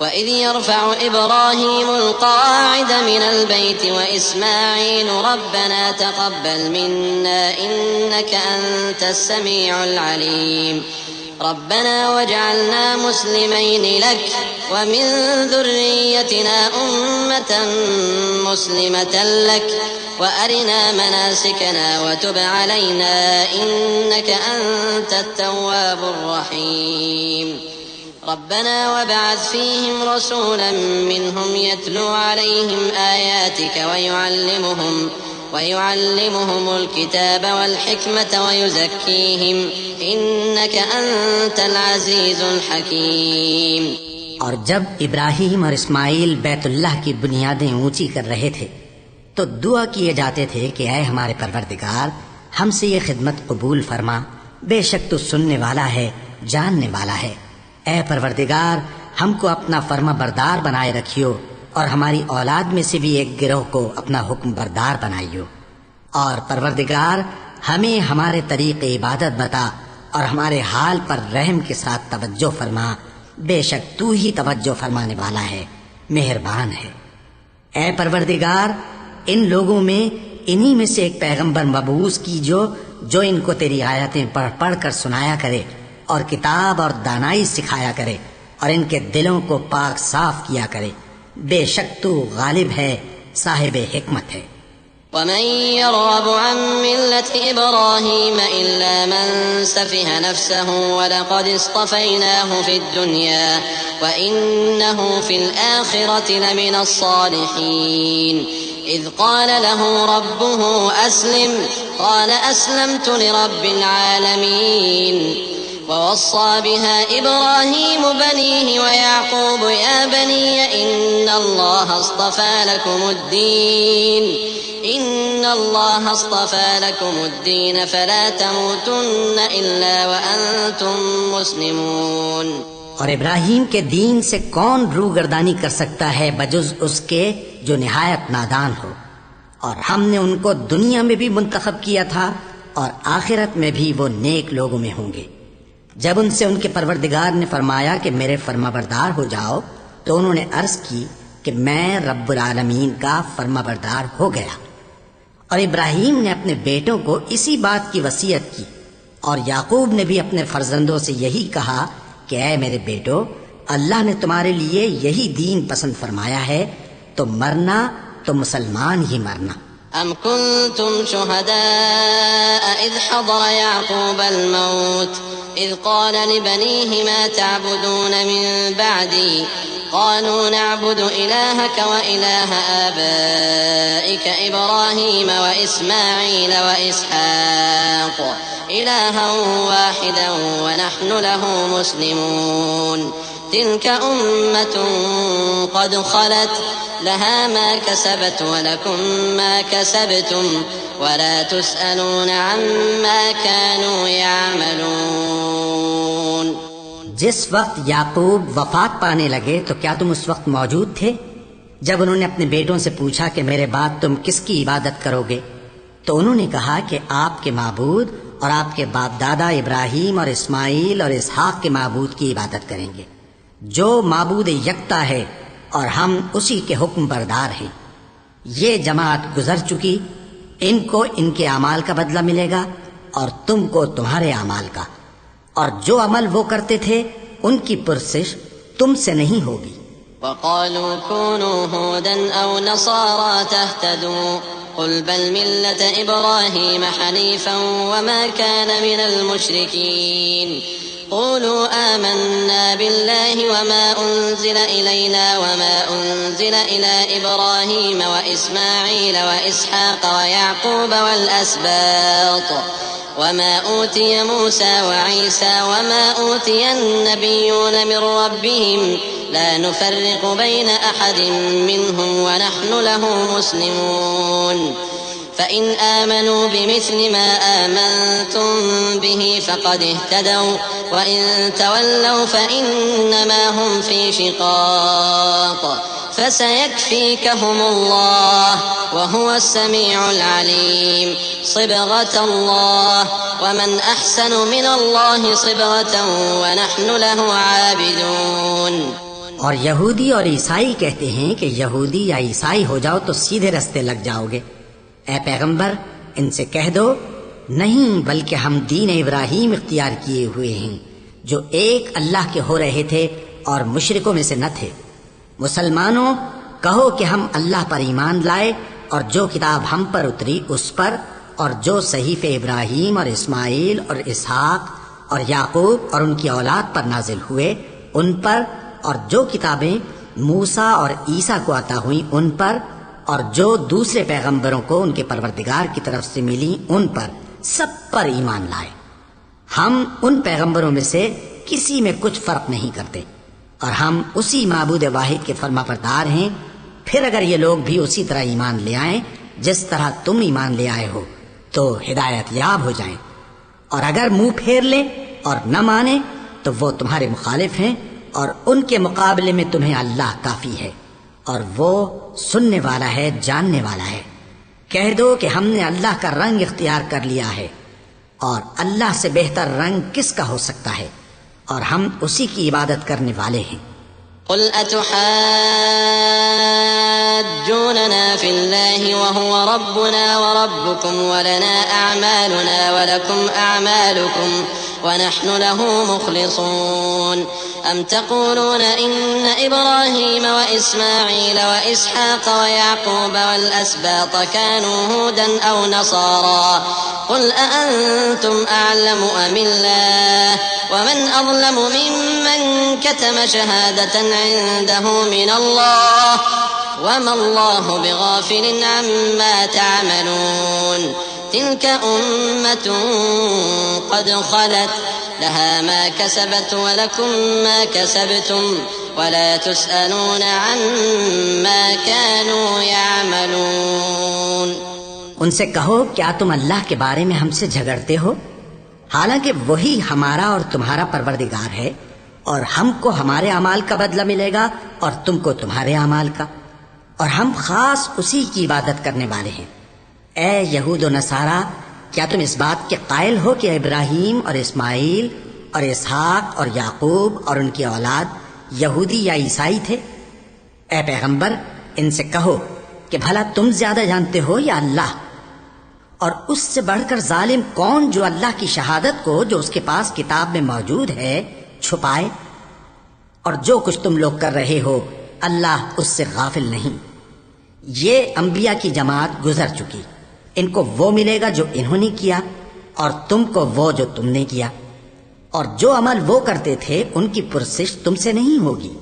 وَإِذْ يَرْفَعُ إِبْرَاهِيمُ الْقَوَاعِدَ مِنَ الْبَيْتِ وَإِسْمَاعِيلُ رَبَّنَا تَقَبَّلْ مِنَّا إِنَّكَ أَنْتَ السَّمِيعُ الْعَلِيمُ رَبَّنَا وَاجْعَلْنَا مُسْلِمَيْنِ لَكَ وَمِنْ ذُرِّيَّتِنَا أُمَّةً مُسْلِمَةً لَكَ وَأَرِنَا مَنَاسِكَنَا وَتُبْ عَلَيْنَا إِنَّكَ أَنْتَ التَّوَّابُ الرَّحِيمُ رَبَّنَا وَابْعَثْ فِيهِمْ رَسُولًا مِّنْهُمْ يَتْلُو عَلَيْهِمْ آيَاتِكَ وَيُعَلِّمُهُمُ الْكِتَابَ وَالْحِكْمَةَ وَيُزَكِّيهِمْ إِنَّكَ أَنْتَ الْعَزِيزُ الْحَكِيمُ۔ اور جب ابراہیم اور اسماعیل بیت اللہ کی بنیادیں اونچی کر رہے تھے تو دعا کیے جاتے تھے کہ اے ہمارے پروردگار، ہم سے یہ خدمت قبول فرما، بے شک تو سننے والا ہے، جاننے والا ہے۔ اے پروردگار، ہم کو اپنا فرما بردار بنائے رکھیو اور ہماری اولاد میں سے بھی ایک گروہ کو اپنا حکم بردار بنائیو، اور پروردگار ہمیں ہمارے طریق عبادت بتا اور ہمارے حال پر رحم کے ساتھ توجہ فرما، بے شک تو ہی توجہ فرمانے والا ہے، مہربان ہے۔ اے پروردگار، ان لوگوں میں انہی میں سے ایک پیغمبر مبعوث کیجو جو ان کو تیری آیتیں پڑھ پڑھ کر سنایا کرے اور کتاب اور دانائی سکھایا کرے اور ان کے دلوں کو پاک صاف کیا کرے، بے شک تو غالب ہے، صاحب حکمت ہے۔ وَمَن يَرْغَبُ عَن مِّلَّةِ إِبْرَاهِيمَ إِلَّا مَن سَفِهَ نَفْسَهُ وَلَقَدِ اصْطَفَيْنَاهُ فِي الدُّنْيَا وَإِنَّهُ فِي الْآخِرَةِ لَمِنَ الصَّالِحِينَ إِذْ قَالَ لَهُ رَبُّهُ أَسْلِمْ قَالَ أَسْلَمْتُ لِرَبِّ الْعَالَمِينَ وَوَصَّى بِهَا إِبْرَاهِيمُ بَنِيهِ وَيَعْقُوبُ يَا بَنِيَّ إِنَّ اللَّهَ اصْطَفَى لَكُمُ الدِّينَ فَلَا تَمُوتُنَّ إِلَّا وَأَنْتُمْ مُسْلِمُونَ۔ اور ابراہیم کے دین سے کون روگردانی کر سکتا ہے بجز اس کے جو نہایت نادان ہو، اور ہم نے ان کو دنیا میں بھی منتخب کیا تھا اور آخرت میں بھی وہ نیک لوگوں میں ہوں گے۔ جب ان سے ان کے پروردگار نے فرمایا کہ میرے فرما بردار ہو جاؤ تو انہوں نے عرض کی کہ میں رب العالمین کا فرما بردار ہو گیا۔ اور ابراہیم نے اپنے بیٹوں کو اسی بات کی وصیت کی، اور یعقوب نے بھی اپنے فرزندوں سے یہی کہا کہ اے میرے بیٹو، اللہ نے تمہارے لیے یہی دین پسند فرمایا ہے، تو مرنا تو مسلمان ہی مرنا۔ أَمْ كُنْتُمْ شُهَدَاءَ إِذْ حَضَرَ يَعْقُوبَ الْمَوْتُ إِذْ قَالَ لِبَنِيهِ مَا تَعْبُدُونَ مِن بَعْدِي قَالُوا نَعْبُدُ إِلَٰهَكَ وَإِلَٰهَ آبَائِكَ إِبْرَاهِيمَ وَإِسْمَاعِيلَ وَإِسْحَاقَ إِلَٰهًا وَاحِدًا وَنَحْنُ لَهُ مُسْلِمُونَ تِلْكَ أُمَّةٌ قَدْ خَلَتْ لَهَا مَا كَسَبَتْ وَلَكُمْ مَا كَسَبْتُمْ وَلَا تُسْأَلُونَ عَمَّا كَانُوا يَعْمَلُونَ۔ جس وقت یعقوب وفات پانے لگے تو کیا تم اس وقت موجود تھے جب انہوں نے اپنے بیٹوں سے پوچھا کہ میرے بعد تم کس کی عبادت کرو گے؟ تو انہوں نے کہا کہ آپ کے معبود اور آپ کے باپ دادا ابراہیم اور اسماعیل اور اسحاق کے معبود کی عبادت کریں گے، جو معبود یکتا ہے اور ہم اسی کے حکم بردار ہیں۔ یہ جماعت گزر چکی، ان کو ان کے اعمال کا بدلہ ملے گا اور تم کو تمہارے اعمال کا، اور جو عمل وہ کرتے تھے ان کی پرسش تم سے نہیں ہوگی۔ وَقَالُوا كُونُوا هُودًا أَوْ نَصَارَىٰ تَهْتَدُوا قُلْ بَلْ مِلَّةَ إِبْرَاهِيمَ حَنِيفًا وَمَا كَانَ مِنَ الْمُشْرِكِينَ قُولُوا آمَنَّا بِاللَّهِ وَمَا أُنزِلَ إِلَيْنَا وَمَا أُنزِلَ إِلَىٰ إِبْرَاهِيمَ وَإِسْمَاعِيلَ وَإِسْحَاقَ وَيَعْقُوبَ وَالْأَسْبَاطِ وَمَا أُوتِيَ مُوسَىٰ وَعِيسَىٰ وَمَا أُوتِيَ النَّبِيُّونَ مِن رَّبِّهِمْ لَا نُفَرِّقُ بَيْنَ أَحَدٍ مِّنْهُمْ وَنَحْنُ لَهُ مُسْلِمُونَ فَإِنْ آمَنُوا بِمِثْلِ مَا آمَنتُم بِهِ فَقَدِ اهْتَدَوْا وَإِن تَوَلَّوْا فَإِنَّمَا هُمْ فِي شِقَاقٍ فَسَيَكْفِيكَهُمُ اللَّهُ وَهُوَ السَّمِيعُ الْعَلِيمُ صِبْغَةَ اللَّهِ وَمَنْ أَحْسَنُ مِنَ اللَّهِ صِبْغَةً وَنَحْنُ لَهُ عَابِدُونَ۔ اور یہودی اور عیسائی کہتے ہیں کہ یہودی یا عیسائی ہو جاؤ تو سیدھے رستے لگ جاؤ گے۔ اے پیغمبر ان سے کہہ دو نہیں، بلکہ ہم دین ابراہیم اختیار کیے ہوئے ہیں جو ایک اللہ کے ہو رہے تھے اور مشرکوں میں سے نہ تھے۔ مسلمانوں کہو کہ ہم اللہ پر ایمان لائے اور جو کتاب ہم پر اتری اس پر، اور جو صحیفے ابراہیم اور اسماعیل اور اسحاق اور یعقوب اور ان کی اولاد پر نازل ہوئے ان پر، اور جو کتابیں موسیٰ اور عیسیٰ کو عطا ہوئیں ان پر، اور جو دوسرے پیغمبروں کو ان کے پروردگار کی طرف سے ملی ان پر، سب پر ایمان لائے۔ ہم ان پیغمبروں میں سے کسی میں کچھ فرق نہیں کرتے، اور ہم اسی معبود واحد کے فرما بردار ہیں۔ پھر اگر یہ لوگ بھی اسی طرح ایمان لے آئیں جس طرح تم ایمان لے آئے ہو تو ہدایت یاب ہو جائیں، اور اگر منہ پھیر لیں اور نہ مانیں تو وہ تمہارے مخالف ہیں، اور ان کے مقابلے میں تمہیں اللہ کافی ہے، اور وہ سننے والا ہے، جاننے والا ہے۔ کہہ دو کہ ہم نے اللہ کا رنگ اختیار کر لیا ہے، اور اللہ سے بہتر رنگ کس کا ہو سکتا ہے، اور ہم اسی کی عبادت کرنے والے ہیں۔ قل أتحاجوننا في الله وهو ربنا وربكم ولنا أعمالنا ولكم أعمالكم ونحن له مخلصون أم تقولون إن إبراهيم وإسماعيل وإسحاق ويعقوب والأسباط كانوا هودا أو نصارى قل أأنتم أعلم أم الله ومن أظلم ممن كتم شهادة عنده من الله وما الله بغافل عما تعملون تلك أمة قد خلت لها ما كسبت ولكم ما كسبتم ولا تسألون عما كانوا يعملون۔ ان سے کہو کیا تم اللہ کے بارے میں ہم سے جھگڑتے ہو، حالانکہ وہی ہمارا اور تمہارا پروردگار ہے، اور ہم کو ہمارے اعمال کا بدلہ ملے گا اور تم کو تمہارے اعمال کا، اور ہم خاص اسی کی عبادت کرنے والے ہیں۔ اے یہود و نصارہ، کیا تم اس بات کے قائل ہو کہ ابراہیم اور اسماعیل اور اسحاق اور یعقوب اور ان کی اولاد یہودی یا عیسائی تھے؟ اے پیغمبر ان سے کہو کہ بھلا تم زیادہ جانتے ہو یا اللہ؟ اور اس سے بڑھ کر ظالم کون جو اللہ کی شہادت کو جو اس کے پاس کتاب میں موجود ہے چھپائے؟ اور جو کچھ تم لوگ کر رہے ہو اللہ اس سے غافل نہیں۔ یہ انبیاء کی جماعت گزر چکی، ان کو وہ ملے گا جو انہوں نے کیا، اور تم کو وہ جو تم نے کیا، اور جو عمل وہ کرتے تھے ان کی پرسش تم سے نہیں ہوگی۔